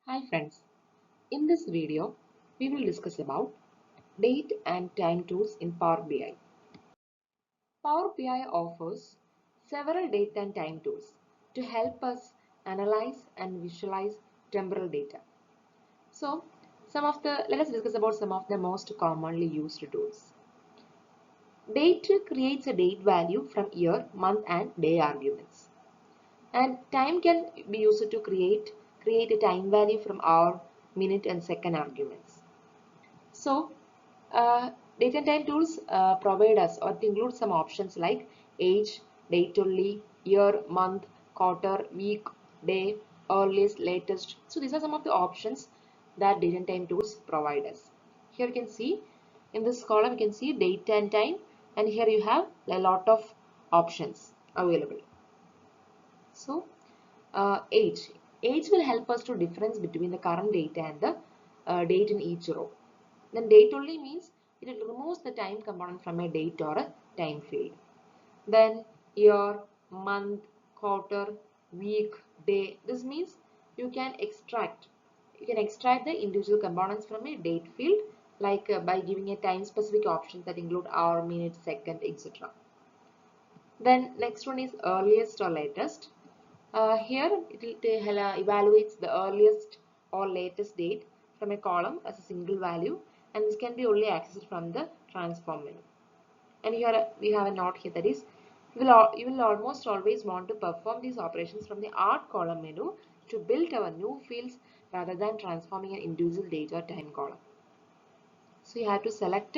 Hi friends, in this video we will discuss about date and time tools in Power BI. Power BI offers several date and time tools to help us analyze and visualize temporal data. So let us discuss about some of the most commonly used tools. Date creates a date value from year, month and day arguments. And time can be used to create a time value from hour, minute and second arguments. So, date and time tools provide us or include some options like age, date only, year, month, quarter, week, day, earliest, latest. So these are some of the options that date and time tools provide us. Here you can see in this column you can see date and time, and here you have a lot of options available. So age. Age will help us to difference between the current data and the date in each row. Then date only means it removes the time component from a date or a time field. Then year, month, quarter, week, day. This means you can extract the individual components from a date field, like by giving a time specific options that include hour, minute, second, etc. Then next one is earliest or latest. Here it evaluates the earliest or latest date from a column as a single value, and this can be only accessed from the transform menu. And here we have a note here that is you will almost always want to perform these operations from the art column menu to build our new fields rather than transforming an individual date or time column. So you have to select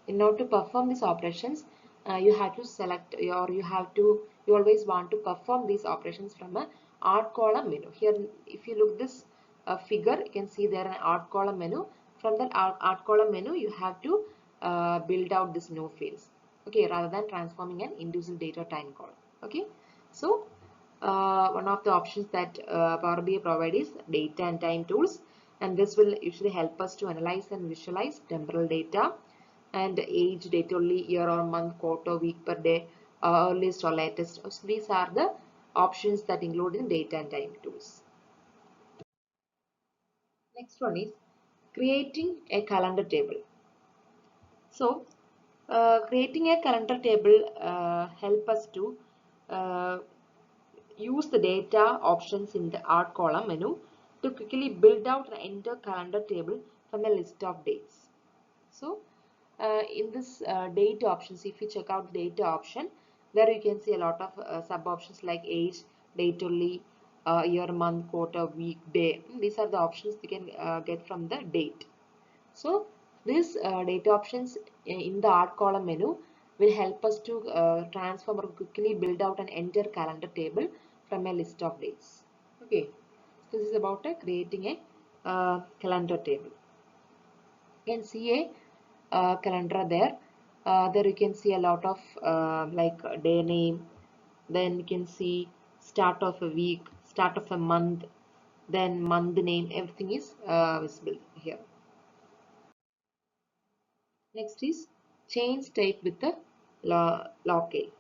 in order to perform these operations. You have to select or you always want to perform these operations from a art column menu. Here, if you look this figure, you can see there an art column menu. From that art column menu, you have to build out this new fields. Okay, rather than transforming an individual date or time column. Okay, so one of the options that Power BI provide is data and time tools, and this will usually help us to analyze and visualize temporal data and age, date only, year or month, quarter, week per day, earliest or latest. So these are the options that include in data and time tools. Next one is creating a calendar table. So creating a calendar table help us to uh, use the data options in the art column menu to quickly build out and enter calendar table from a list of dates. So in this date options, if you check out the data option, there you can see a lot of sub options like age, date only, year, month, quarter, week, day. These are the options you can get from the date. So these data options in the art column menu will help us to transform or quickly build out an entire calendar table from a list of dates. Okay, so this is about creating a calendar table. You can see a calendar there. There you can see a lot of like day name. Then you can see start of a week, start of a month, then month name. Everything is visible here. Next is change state with the locale.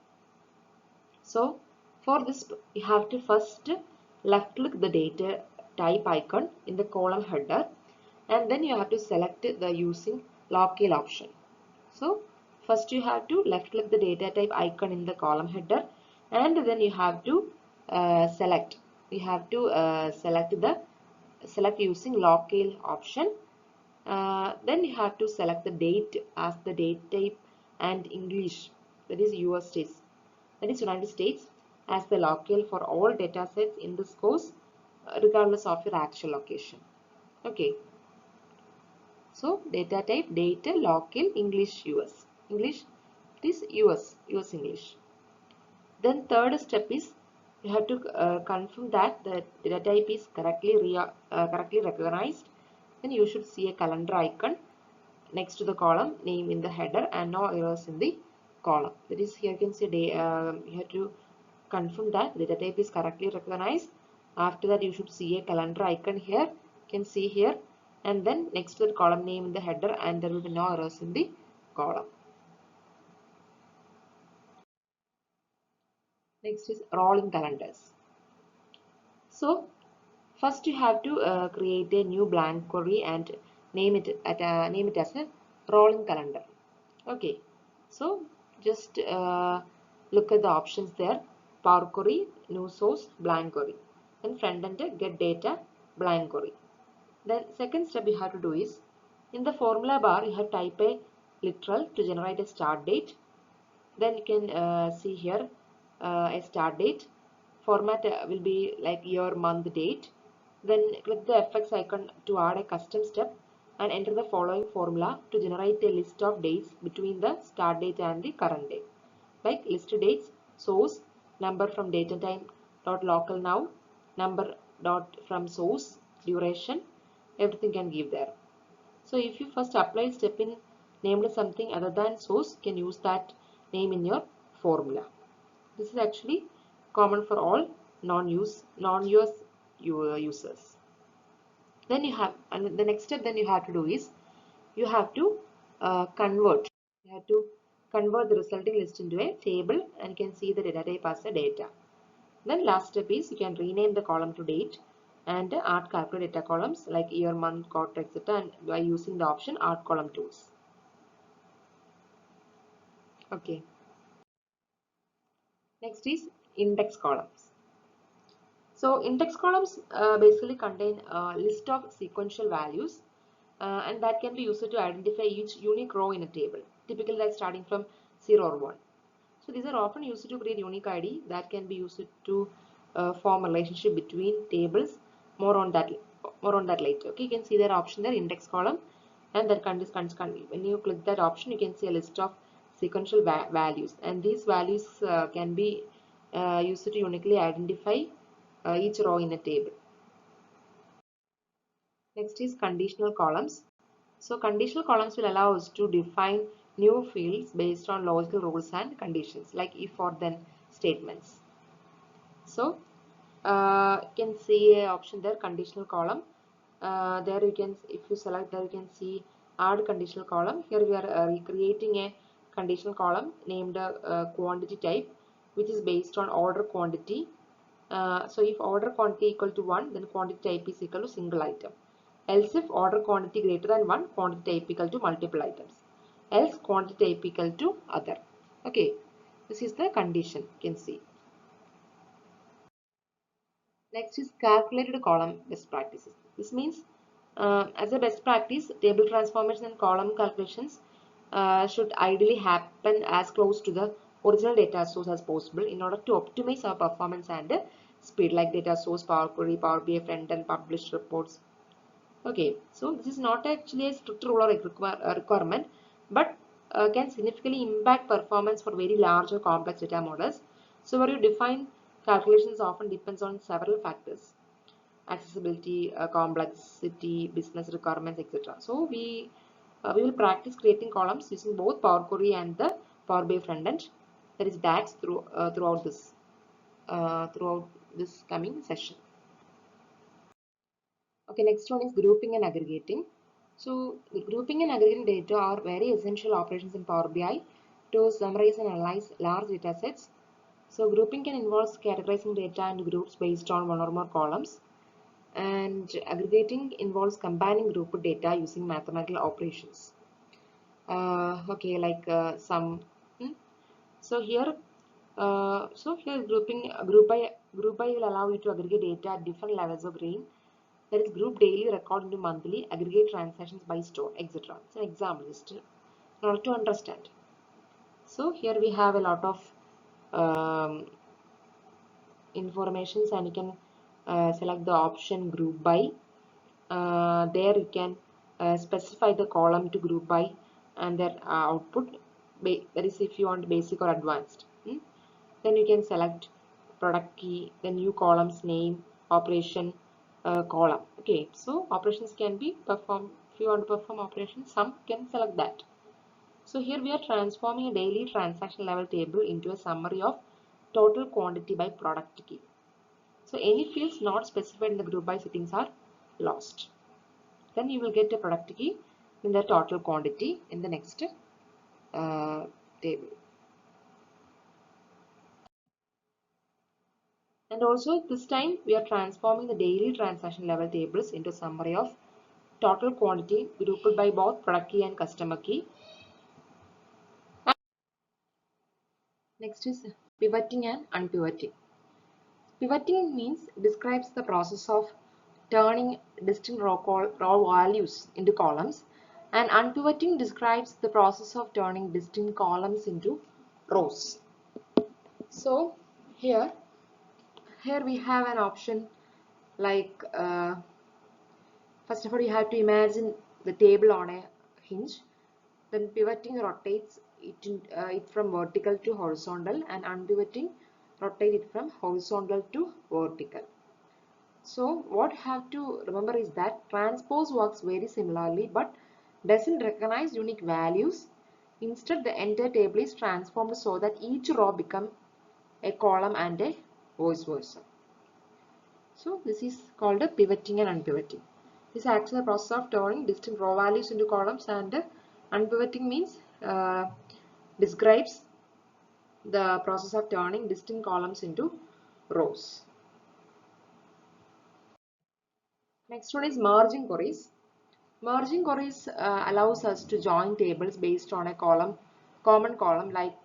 So for this you have to first left click the data type icon in the column header, and then you have to select the using locale option. So first you have to left click the data type icon in the column header, and then you have to select select using locale option. Then you have to select the date as the date type and English, that is US states, that is United States, as the locale for all data sets in this course regardless of your actual location. Okay, so data type, data, locale, English, US. English, it is US English. Then third step is you have to confirm that the data type is correctly recognized. Then you should see a calendar icon next to the column name in the header and no errors in the column. That is, here you can see you have to confirm that the data type is correctly recognized. After that, you should see a calendar icon here. You can see here, and then next to the column name in the header, and there will be no errors in the column. Next is rolling calendars. So First, you have to create a new blank query and name it as a rolling calendar. Okay, so just look at the options there: Power Query, New Source, Blank Query. Then front end Get Data, Blank Query. Then second step you have to do is, in the formula bar you have to type a literal to generate a start date. Then you can see here a start date. Format will be like year, month, date. Then click the FX icon to add a custom step and enter the following formula to generate a list of dates between the start date and the current date. Like list dates, source, number from date and time dot local now, number dot from source, duration, everything can give there. So if you first apply step in named something other than source, you can use that name in your formula. This is actually common for all non-US users. Then you have, and the next step then you have to do is, you have to convert. You have to convert the resulting list into a table, and you can see the data type as a data. Then last step is, you can rename the column to date and add calculate data columns like year, month, quarter, etc. and by using the option add column tools. Okay. Next is index columns. So index columns basically contain a list of sequential values and that can be used to identify each unique row in a table, typically like starting from 0 or 1. So these are often used to create unique ID that can be used to form a relationship between tables. More on that later. Okay, you can see their option there, index column, and that when you click that option, you can see a list of sequential values, and these values can be used to uniquely identify each row in a table. Next is conditional columns. So conditional columns will allow us to define new fields based on logical rules and conditions like if or then statements. So you can see a option there, conditional column. There you can, if you select there, you can see add conditional column. Here we are creating a conditional column named quantity type, which is based on order quantity. So if order quantity equal to 1, then quantity type is equal to single item. Else if order quantity greater than 1, quantity type equal to multiple items. Else quantity type equal to other. Okay, this is the condition, you can see. Next is calculated column best practices. This means as a best practice, table transformation and column calculations should ideally happen as close to the original data source as possible in order to optimize our performance and speed, like data source, Power Query, Power BI front and published reports. Okay, so this is not actually a strict rule or a requirement, but can significantly impact performance for very large or complex data models. So where you define calculations often depends on several factors: accessibility, complexity, business requirements, etc. So we will practice creating columns using both Power Query and the Power BI frontend, that is DAX, throughout this coming session. Okay, next one is grouping and aggregating. So grouping and aggregating data are very essential operations in Power BI to summarize and analyze large data sets. So grouping can involve categorizing data into groups based on one or more columns, and aggregating involves combining grouped data using mathematical operations. Okay, like sum. So here, group by will allow you to aggregate data at different levels of green. That is group daily, record into monthly, aggregate transactions by store, etc. It's an example just in order to understand. So here we have a lot of informations, and you can select the option group by. There you can specify the column to group by and their output. That is if you want basic or advanced. Then you can select product key, the new columns name, operation, column. Okay, so operations can be performed. If you want to perform operations, some can select that. So here we are transforming a daily transaction level table into a summary of total quantity by product key. So any fields not specified in the group by settings are lost. Then you will get a product key in the total quantity in the next table. And also this time we are transforming the daily transaction level tables into summary of total quantity grouped by both product key and customer key. Next is pivoting and unpivoting. Pivoting means describes the process of turning distinct raw values into columns, and unpivoting describes the process of turning distinct columns into rows. So here we have an option like first of all you have to imagine the table on a hinge. Then pivoting rotates it from vertical to horizontal, and unpivoting rotate it from horizontal to vertical. So what you have to remember is that transpose works very similarly but doesn't recognize unique values. Instead, the entire table is transformed so that each row becomes a column and a vice versa. So this is called a pivoting and unpivoting. This is actually the process of turning distinct row values into columns, and unpivoting means describes the process of turning distinct columns into rows. Next one is merging queries. Merging queries allows us to join tables based on a common column like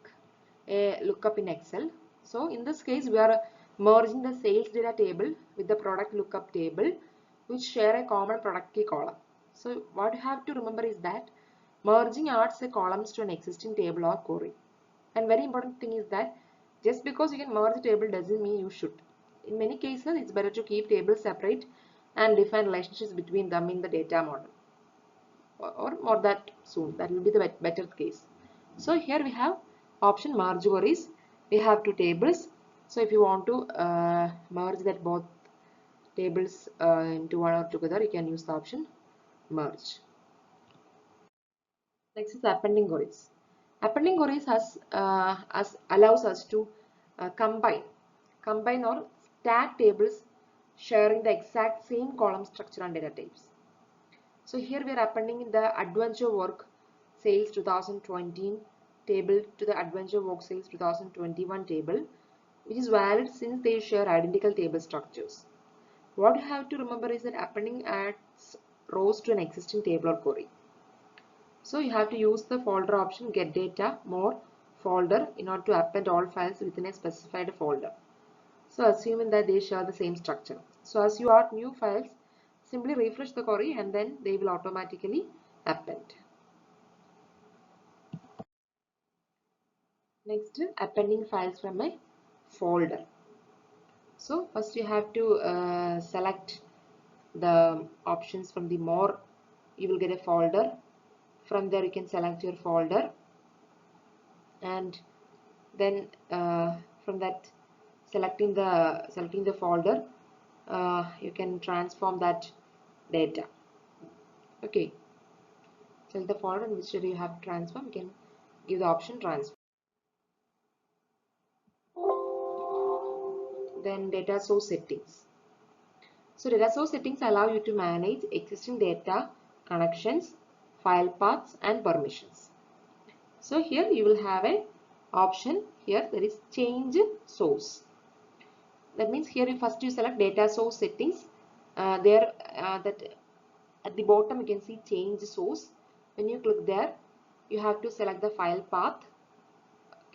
a lookup in Excel. So in this case, we are merging the sales data table with the product lookup table, which share a common product key column. So what you have to remember is that merging adds the columns to an existing table or query. And very important thing is that just because you can merge a table doesn't mean you should. In many cases, it's better to keep tables separate and define relationships between them in the data model. Or more that soon, that will be the better case. So here we have option merge queries. We have two tables. So if you want to merge that both tables into one or together, you can use the option merge. Next is appending queries. Appending queries allows us to combine or stack tables sharing the exact same column structure and data types. So here we are appending in the Adventure Work Sales 2020 table to the Adventure Work Sales 2021 table, which is valid since they share identical table structures. What you have to remember is that appending adds rows to an existing table or query. So you have to use the folder option get data more folder in order to append all files within a specified folder. So assuming that they share the same structure. So as you add new files, simply refresh the query and then they will automatically append. Next, appending files from a folder. So first you have to select the options from the more. You will get a folder. From there you can select your folder, and then from that selecting the folder, you can transform that data. Okay, select the folder in which you have to transform. You can give the option transform. Then data source settings. So data source settings allow you to manage existing data connections, file paths and permissions. So here you will have a option here, there is change source. That means here first you select data source settings. That at the bottom you can see change source. When you click there, you have to select the file path.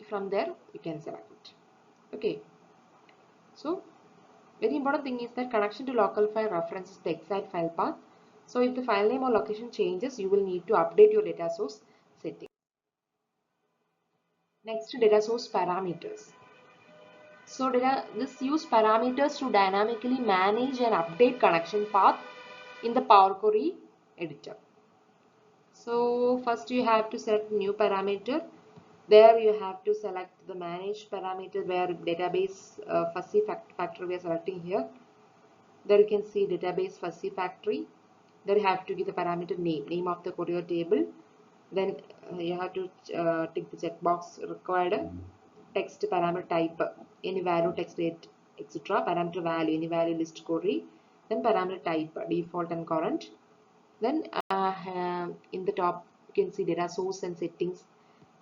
From there you can select it. Okay. So very important thing is that connection to local file references the exact file path. So if the file name or location changes, you will need to update your data source setting. Next, data source parameters. So this use parameters to dynamically manage and update connection path in the Power Query editor. So first you have to select new parameter. There you have to select the manage parameter where database fuzzy factory we are selecting here. There you can see database fuzzy factory. There you have to give the parameter name of the query table. Then you have to tick the checkbox required text parameter type any value text date etc. Parameter value any value list query. Then parameter type default and current. Then in the top you can see data source and settings.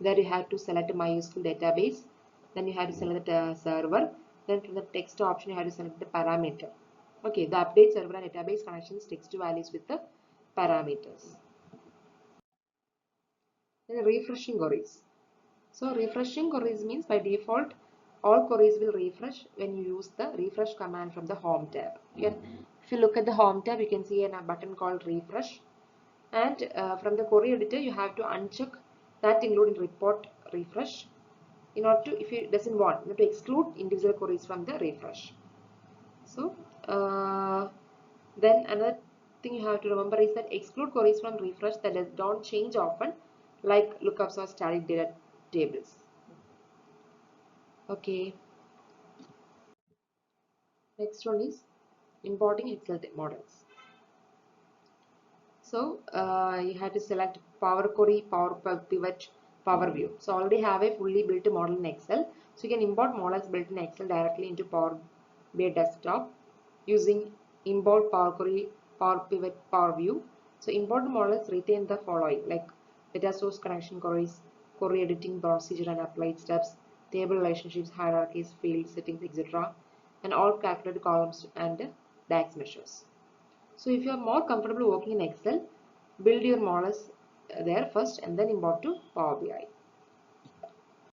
There you have to select MySQL database. Then you have to select the server. Then from the text option, you have to select the parameter. Okay, the update server and database connections text values with the parameters. Then refreshing queries. So refreshing queries means by default all queries will refresh when you use the refresh command from the home tab. If you look at the home tab, you can see a button called refresh, and from the query editor you have to uncheck that include in report refresh in order to, if it doesn't want, you have to exclude individual queries from the refresh. So then another thing you have to remember is that exclude queries from refresh that don't change often, like lookups or static data tables. Okay, next one is importing Excel models. So you have to select Power Query, Power Pivot, Power View. So already have a fully built model in Excel. So you can import models built in Excel directly into Power BI desktop using import Power Query, Power Pivot, Power View. So imported models retain the following, like data source connection queries, query editing procedure and applied steps, table relationships, hierarchies, field settings, etc. and all calculated columns and DAX measures. So if you are more comfortable working in Excel, build your models there first and then import to Power BI.